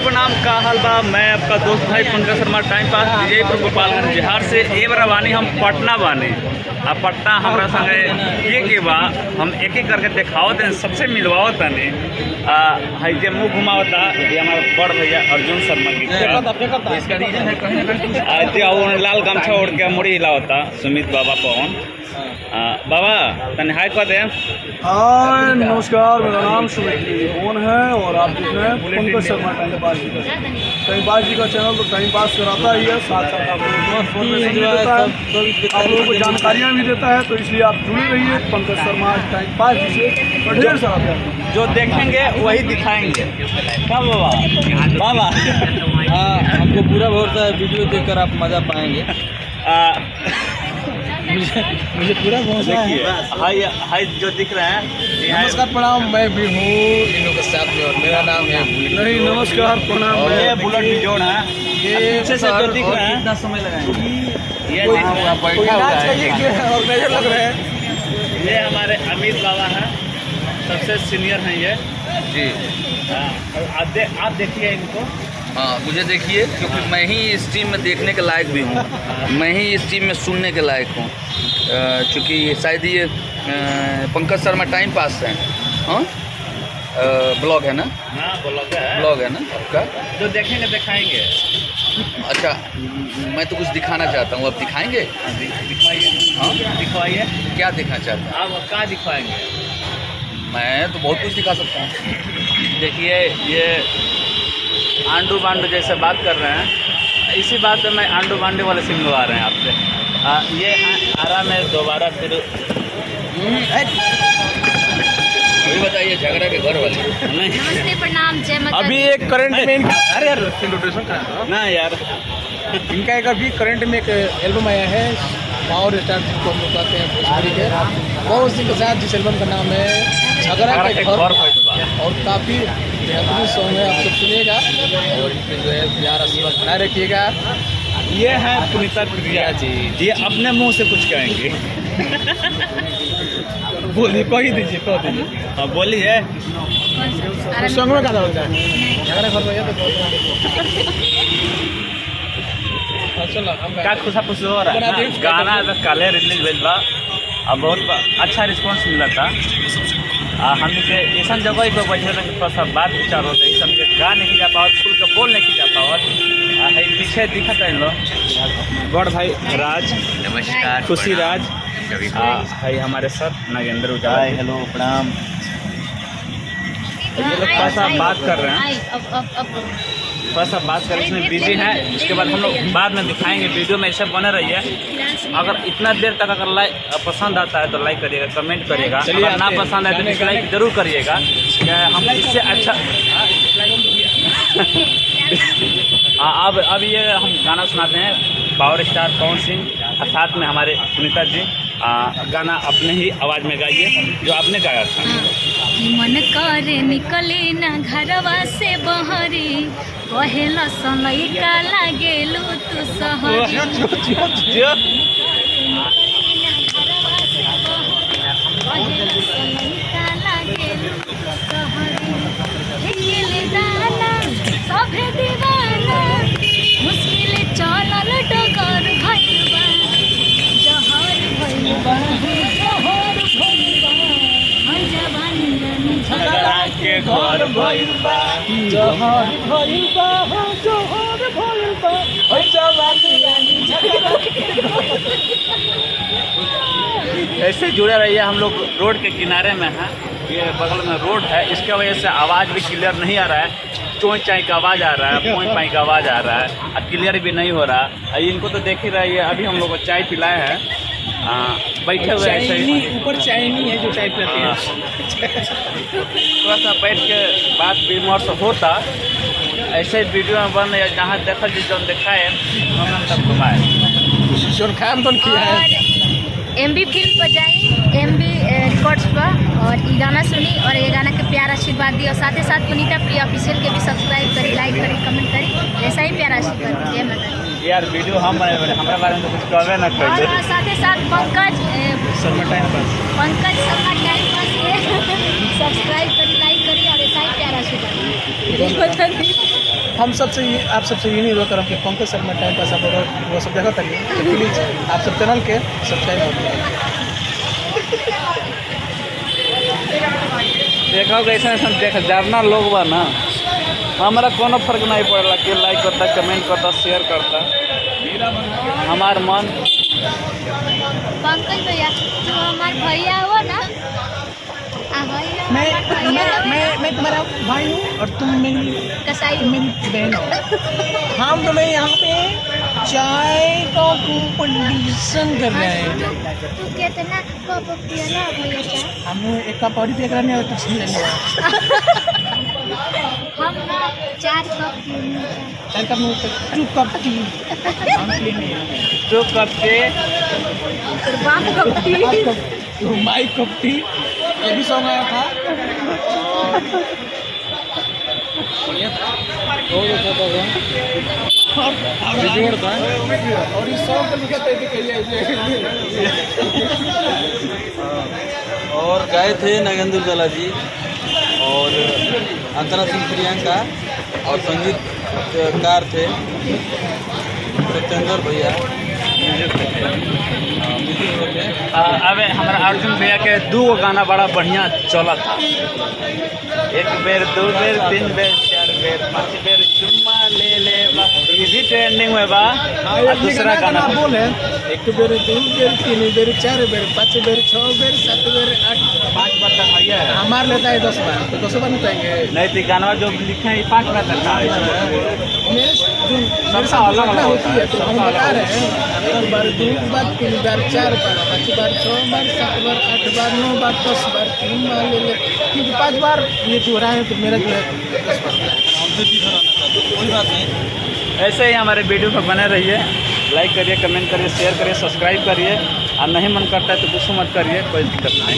प्रणाम का हाल बा। मैं आपका दोस्त भाई पंकज शर्मा टाइम पास विजयपुर गोपालगंज बिहार से ए बार बानी हम पटना बानी। अब पटना हमारा संगे के बा हम एक एक करके देखावत हैं, सबसे मिलवावत नहीं है जे मुँह घुमावता ये हमारा बड़ भैया अर्जुन शर्मा की। इसका रीजन है कहीं लाल गमछा ओढ़ के मुड़ी हिलावता सुमित बाबा पवन। बाबा तन हाय कह दे। हाय नमस्कार, मेरा नाम सुमित पवन है और आप देख रहे हैं पंकज शर्मा टाइम पास जी का। टाइम पास जी का चैनल तो टाइम पास कराता ही है, साथ साथ आप लोगों को जानकारियाँ भी देता है, तो इसलिए आप जुड़े रहिए पंकज शर्मा टाइम पास जी से और ढेर सारा प्यार। जो देखेंगे वही दिखाएंगे। कब बाबा बाबा हाँ, आपको पूरा भरोसा है, वीडियो देखकर आप मज़ा पाएंगे। मुझे पूरा भरोसा है। हाय हाय जो दिख रहे हैं। नमस्कार प्रणाम, मैं भी हूँ इन लोगों के साथ में और मेरा नाम है नहीं नमस्कार प्रणाम, ये बुलेट भी जोड़ है। ये पीछे से जो दिख रहे हैं कितना समय लगाएंगे ये दिख रहे हैं। और मेजर लग रहे हैं। ये हमारे अमीर बाबा हैं, सबसे सीनियर हैं ये जी। आप देखिए इनको। हाँ, मुझे देखिए, क्योंकि मैं ही इस टीम में देखने के लायक भी हूँ, मैं ही इस टीम में सुनने के लायक हूँ, क्योंकि शायद ये पंकज शर्मा टाइम पास है। हाँ, ब्लॉग है ना? हाँ ब्लॉग है ना आपका? जो देखेंगे दिखाएंगे। अच्छा, मैं तो कुछ दिखाना चाहता हूँ, अब दिखाएंगे? दिखवाइए। हाँ, दिखवाइए। क्या दिखाना चाहते हैं आप क्या दिखवाएंगे? मैं तो बहुत कुछ दिखा सकता हूँ। देखिए ये आंडू बांडू जैसे बात कर रहे हैं, इसी बात पे मैं आंडू बांडू वाले से मिलवा रहे हैं आपसे। ये हैं आरा में दोबारा फिर अभी बताइए, झगड़ा के घर वाले नहीं। नमस्ते प्रणाम, जय माता अभी दी। एक करंट में अरे यार इंट्रोडक्शन करा ना यार, इनका एक अभी करंट में एक एल्बम आया है, पावर स्टार को हम लोग कहते हैं भोजपुरी के, बहुत सिंह के साथ, जिस एल्बम का नाम है झगड़ा के घर, और काफ़ी बेहतरीन सॉन्ग है, आप सब सुनिएगा और इसमें जो है प्यार आशीर्वाद बनाए रखिएगा। ये है पुनीता प्रिया जी, ये अपने मुंह से कुछ कहेंगे। बोलिए, कह दीजिए, कह दीजिए। हाँ बोलिए। सॉन्ग में क्या होता है? झगड़ा घर भैया तो क्या खुशा खुश हो रहा है। गाना कल रिलीज भेज बा और बहुत अच्छा रिस्पांस मिला था। हम के ऐसा जगह पर बैठे रहे थोड़ा सा बात विचार होता है, सबके गा नहीं जा पावत, खुल के बोल नहीं जा पावत। है पीछे दिखत है लोग बड़ भाई राज, नमस्कार, खुशी राज, है हमारे साथ नागेंद्र उजाला। हेलो प्रणाम। ये लोग थोड़ा सा बात कर रहे हैं, थोड़ा सा बात कर इसमें बिजी हैं। इसके बाद हम लोग बाद में दिखाएंगे। वीडियो में ऐसे बने रहिए। अगर इतना देर तक अगर लाइक पसंद आता है तो लाइक करिएगा, कमेंट करिएगा। अगर ना पसंद है तो डिसलाइक जरूर करिएगा। हम इससे अच्छा अब ये हम गाना सुनाते हैं पावर स्टार पवन सिंह और साथ में हमारे सुनीता जी। गाना अपने ही आवाज़ में गाइए जो आपने गाया था। मन करे निकले ना घरवा से बहरी, कहेला समय का लागेलू तू सहरी। सभे दीवाना मुश्किल चलल डगर भइल बा, जहर भइल बा, जहर भइल बा, हर जवानी रानी झगड़ा के घर भइल बा, जहर भइल बा, जहर भइल बा, हर जवानी रानी झगड़ा के ऐसे जुड़े रहिए। हम लोग रोड के किनारे में हैं, ये बगल में रोड है, इसके वजह से आवाज़ भी क्लियर नहीं आ रहा है। चोई चाई का आवाज़ आ रहा है, पोई पाई का आवाज़ आ रहा है और क्लियर भी नहीं हो रहा। इनको तो देख ही रही है। अभी हम लोग को चाय पिलाए हैं, बैठे हुए ऐसे ही ऊपर चाइनी है जो चाय पीते हैं। थोड़ा सा बैठ के बात विमर्श होता। ऐसे वीडियो में बन या जहाँ देखा जी जो दिखाए हम तक घुमाए जो काम तो किया है। और MB फिल्म पर जाई, MB रिकॉर्ड्स पर, और ये गाना सुनी और ये गाना के प्यार आशीर्वाद दी। और साथ ही साथ पुनीता प्रिया ऑफिशियल के भी सब्सक्राइब करी, लाइक करी, कमेंट करी, ऐसा ही प्यार आशीर्वाद। जय माता दी। यार वीडियो हम हमारे बारे में तो कुछ कहबे ना और कर। साथ ही साथ पंकज शर्मा टाइम पास के सब्सक्राइब करी, लाइक करी और ऐसा ही प्यार आशीर्वाद। हम सबसे आप सबसे ये नहीं रोक रहा कि पंकज शर्मा टाइम पास आप वो सब देखा तक तो प्लीज़ आप सब चैनल के सब्सक्राइब कर देखो कैसे ऐसा देख जानना लोग बा ना, हमारा कोनो फर्क नहीं पड़ला कि लाइक करता, कमेंट करता, शेयर करता, हमार मन। पंकज भैया जो हमारे भैया हो ना, भैया मैं तुम्हारा भाई हूँ और तुम मेरी कसाई मेरी बहन हो। हम तुम्हें यहाँ पे चाय का कंपटीशन कर रहे हैं। तू कितना कप पियला भैया चाय? हम एक कप और पिया करने वाला कुछ नहीं लेने वाला। हम 4 कप पियेंगे चाय। 4 कप में 2 कप टी हम लेने हैं। 2 कप के बाप cup T. My cup T ये भी सॉन्ग आया था। और इस सॉन्ग को लिखा था और गाए थे नागेंद्र उजाला जी और अंतरा सिंह प्रियंका और संगीतकार थे सत्येंद्र भैया। अब हमारा अर्जुन भैया के 2 गाना बड़ा बढ़िया चला था। 1 बेर 2 बेर 3 बेर 4 बेर 5 बेर चुम्मा ले ले बा, ये भी ट्रेंडिंग में बा। और दूसरा गाना बोले 1 बेर 2 बेर 3 बेर 4 बेर 5 बेर 6 बेर 7 बेर 8 5 बार तक है। हमार लेता है 10 बार तो 10 बार नहीं पाएंगे। नहीं तो गाना जो लिखे हैं 5 बार तक है। सबका अलग अलग होती है तो हम बता रहे हैं 1 बार 2 बार 3 बार 4 बार 5 बार 6 बार 7 बार 8 बार 9 बार 10 बार 3 बार ले ले, क्योंकि 5 बार ये जो रहा है तो मेरा जो है 10 बार कोई बात नहीं। ऐसे ही हमारे वीडियो पर बने रहिए, लाइक करिए, कमेंट करिए, शेयर करिए, सब्सक्राइब करिए। और नहीं मन करता है तो गुस्सा मत करिए, कोई दिक्कत नहीं।